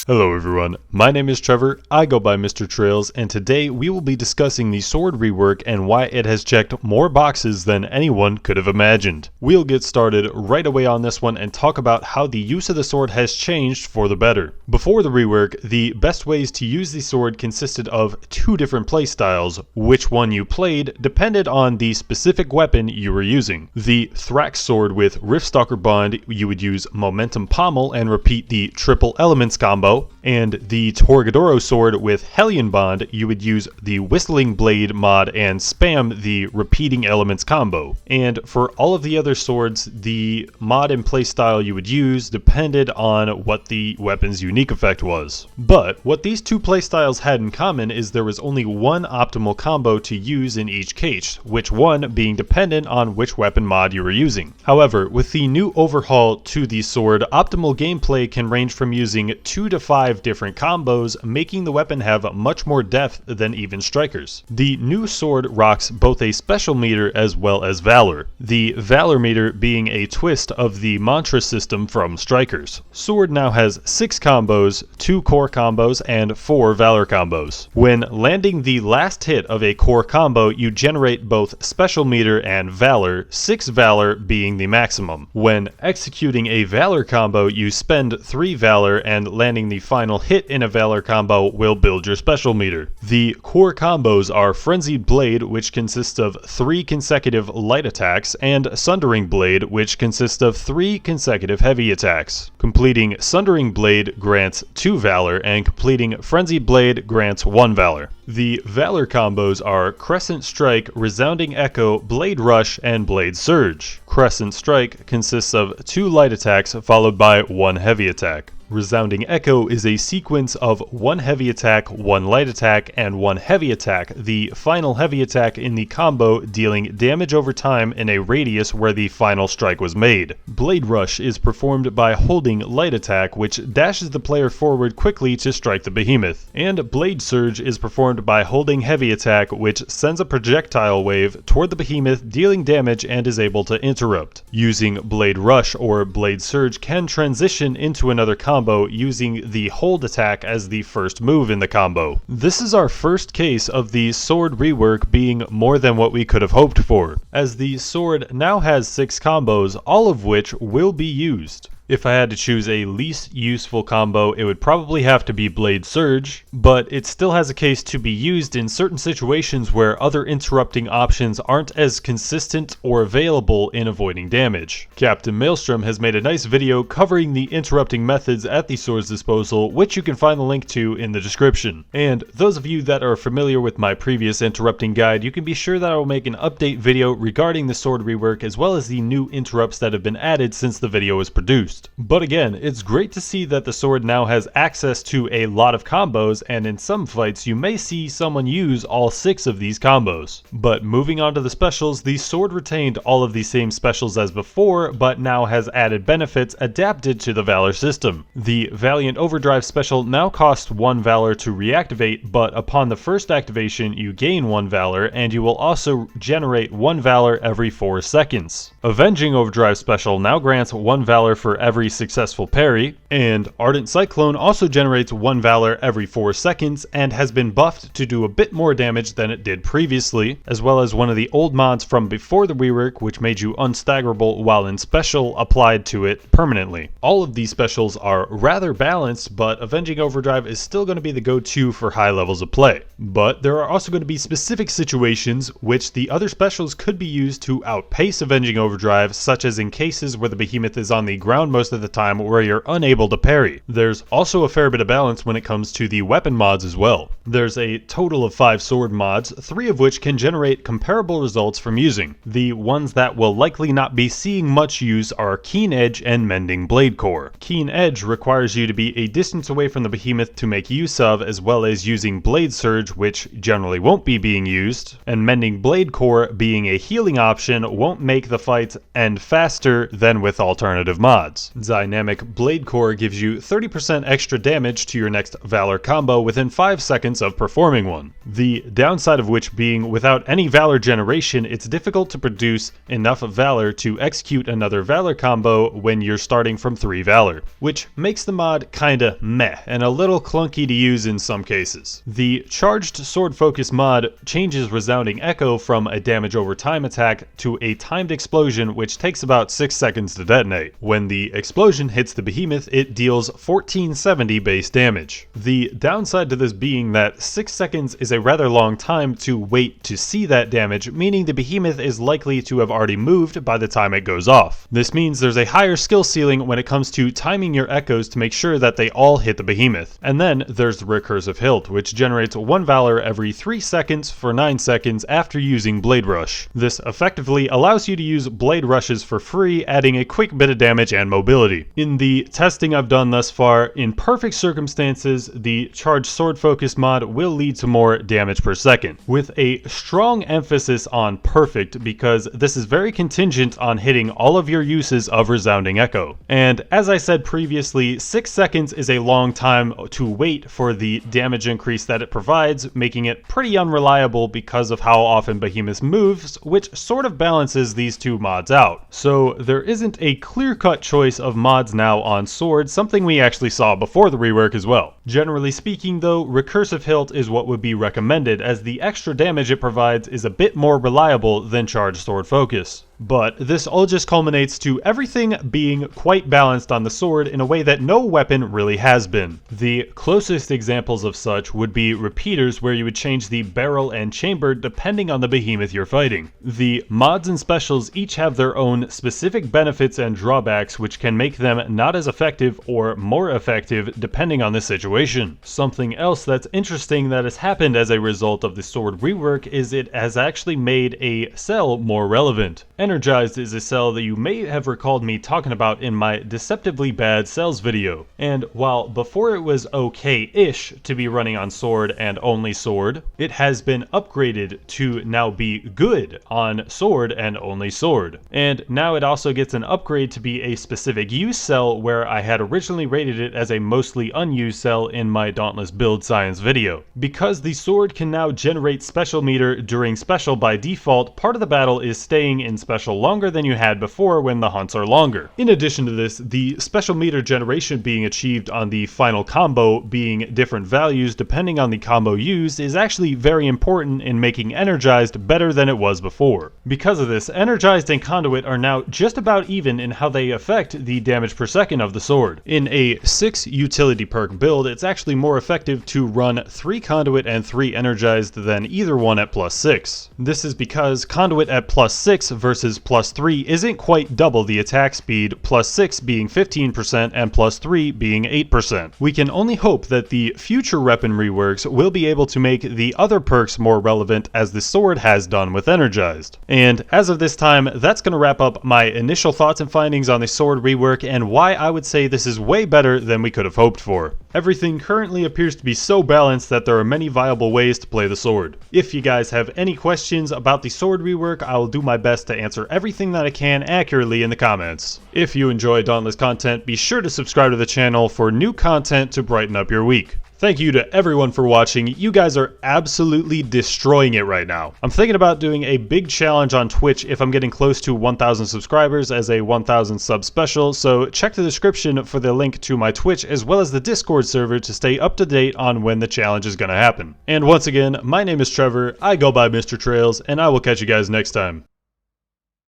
Hello everyone, my name is Trevor, I go by Mr. Trails, and today we will be discussing the Sword Rework and why it has checked more boxes than anyone could have imagined. We'll get started right away on this one and talk about how the use of the sword has changed for the better. Before the rework, the best ways to use the sword consisted of two different playstyles. Which one you played depended on the specific weapon you were using. The Thrax sword with Riftstalker Bond, you would use Momentum Pommel and repeat the Triple Elements combo. And the Torgadoro sword with Hellion Bond, you would use the Whistling Blade mod and spam the Repeating Elements combo. And for all of the other swords, the mod and playstyle you would use depended on what the weapon's unique effect was. But what these two playstyles had in common is there was only one optimal combo to use in each case, which one being dependent on which weapon mod you were using. However, with the new overhaul to the sword, optimal gameplay can range from using 2 to 5 different combos, making the weapon have much more depth than even strikers. The new sword rocks both a special meter as well as valor, the valor meter being a twist of the mantra system from strikers. Sword now has 6 combos, 2 core combos, and 4 valor combos. When landing the last hit of a core combo, you generate both special meter and valor, 6 valor being the maximum. When executing a valor combo, you spend 3 valor, and landing the final hit in a valor combo will build your special meter. The core combos are Frenzied Blade, which consists of 3 consecutive light attacks, and Sundering Blade, which consists of 3 consecutive heavy attacks. Completing Sundering Blade grants 2 valor, and completing Frenzied Blade grants 1 valor. The valor combos are Crescent Strike, Resounding Echo, Blade Rush, and Blade Surge. Crescent Strike consists of 2 light attacks followed by 1 heavy attack. Resounding Echo is a sequence of 1 heavy attack, 1 light attack, and 1 heavy attack, the final heavy attack in the combo dealing damage over time in a radius where the final strike was made. Blade Rush is performed by holding light attack, which dashes the player forward quickly to strike the behemoth. And Blade Surge is performed by holding heavy attack, which sends a projectile wave toward the behemoth, dealing damage and is able to interrupt. Using Blade Rush or Blade Surge can transition into another combo using the hold attack as the first move in the combo. This is our first case of the sword rework being more than what we could have hoped for, as the sword now has 6 combos, all of which will be used. If I had to choose a least useful combo, it would probably have to be Blade Surge, but it still has a case to be used in certain situations where other interrupting options aren't as consistent or available in avoiding damage. Captain Maelstrom has made a nice video covering the interrupting methods at the sword's disposal, which you can find the link to in the description. And those of you that are familiar with my previous interrupting guide, you can be sure that I will make an update video regarding the sword rework as well as the new interrupts that have been added since the video was produced. But again, it's great to see that the sword now has access to a lot of combos, and in some fights you may see someone use all 6 of these combos. But moving on to the specials, the sword retained all of the same specials as before, but now has added benefits adapted to the valor system. The Valiant Overdrive special now costs 1 valor to reactivate, but upon the first activation you gain 1 valor, and you will also generate 1 valor every 4 seconds. Avenging Overdrive special now grants 1 valor for every successful parry, and Ardent Cyclone also generates 1 valor every 4 seconds and has been buffed to do a bit more damage than it did previously, as well as one of the old mods from before the rework which made you unstaggerable while in special applied to it permanently. All of these specials are rather balanced, but Avenging Overdrive is still going to be the go-to for high levels of play. But there are also going to be specific situations which the other specials could be used to outpace Avenging Overdrive, such as in cases where the behemoth is on the ground most of the time where you're unable to parry. There's also a fair bit of balance when it comes to the weapon mods as well. There's a total of 5 sword mods, 3 of which can generate comparable results from using. The ones that will likely not be seeing much use are Keen Edge and Mending Blade Core. Keen Edge requires you to be a distance away from the behemoth to make use of, as well as using Blade Surge, which generally won't be being used, and Mending Blade Core being a healing option won't make the fight end faster than with alternative mods. items. Dynamic Blade Core gives you 30% extra damage to your next Valor combo within 5 seconds of performing one. The downside of which being without any Valor generation, it's difficult to produce enough Valor to execute another Valor combo when you're starting from 3 Valor, which makes the mod kinda meh and a little clunky to use in some cases. The charged Swordfocus mod changes Resounding Echo from a damage over time attack to a timed explosion which takes about 6 seconds to detonate. When the explosion hits the behemoth, it deals 1470 base damage. The downside to this being that 6 seconds is a rather long time to wait to see that damage, meaning the behemoth is likely to have already moved by the time it goes off. This means there's a higher skill ceiling when it comes to timing your echoes to make sure that they all hit the behemoth. And then there's the Recursive Hilt, which generates 1 Valor every 3 seconds for 9 seconds after using Blade Rush. This effectively allows you to use Blade Rushes for free, adding a quick bit of damage and mobility. In the testing I've done thus far, in perfect circumstances, the charged Swordfocus mod will lead to more damage per second, with a strong emphasis on perfect because this is very contingent on hitting all of your uses of Resounding Echo. And as I said previously, 6 seconds is a long time to wait for the damage increase that it provides, making it pretty unreliable because of how often Behemoth moves, which sort of balances these two mods out. So there isn't a clear-cut choice of mods now on Sword, something we actually saw before the rework as well. Generally speaking though, Recursive Hilt is what would be recommended, as the extra damage it provides is a bit more reliable than charged Swordfocus. But this all just culminates to everything being quite balanced on the sword in a way that no weapon really has been. The closest examples of such would be repeaters, where you would change the barrel and chamber depending on the behemoth you're fighting. The mods and specials each have their own specific benefits and drawbacks, which can make them not as effective or more effective depending on the situation. Something else that's interesting that has happened as a result of the sword rework is it has actually made a cell more relevant. Energized is a cell that you may have recalled me talking about in my deceptively bad cells video. And while before it was okay-ish to be running on sword and only sword, it has been upgraded to now be good on sword and only sword. And now it also gets an upgrade to be a specific use cell, where I had originally rated it as a mostly unused cell in my Dauntless build science video. Because the sword can now generate special meter during special by default, part of the battle is staying in special longer than you had before when the hunts are longer. In addition to this, the special meter generation being achieved on the final combo being different values depending on the combo used is actually very important in making Energized better than it was before. Because of this, Energized and Conduit are now just about even in how they affect the damage per second of the sword. In a 6 utility perk build, it's actually more effective to run 3 Conduit and 3 Energized than either one at +6. This is because Conduit at +6 versus +3 isn't quite double the attack speed, +6 being 15% and +3 being 8%. We can only hope that the future weapon reworks will be able to make the other perks more relevant, as the sword has done with Energized. And as of this time, that's going to wrap up my initial thoughts and findings on the sword rework and why I would say this is way better than we could have hoped for. Everything currently appears to be so balanced that there are many viable ways to play the sword. If you guys have any questions about the sword rework, I will do my best to answer everything that I can accurately in the comments. If you enjoy Dauntless content, be sure to subscribe to the channel for new content to brighten up your week. Thank you to everyone for watching. You guys are absolutely destroying it right now. I'm thinking about doing a big challenge on Twitch if I'm getting close to 1,000 subscribers as a 1,000 sub special, so check the description for the link to my Twitch as well as the Discord server to stay up to date on when the challenge is going to happen. And once again, my name is Trevor, I go by Mr. Trails, and I will catch you guys next time.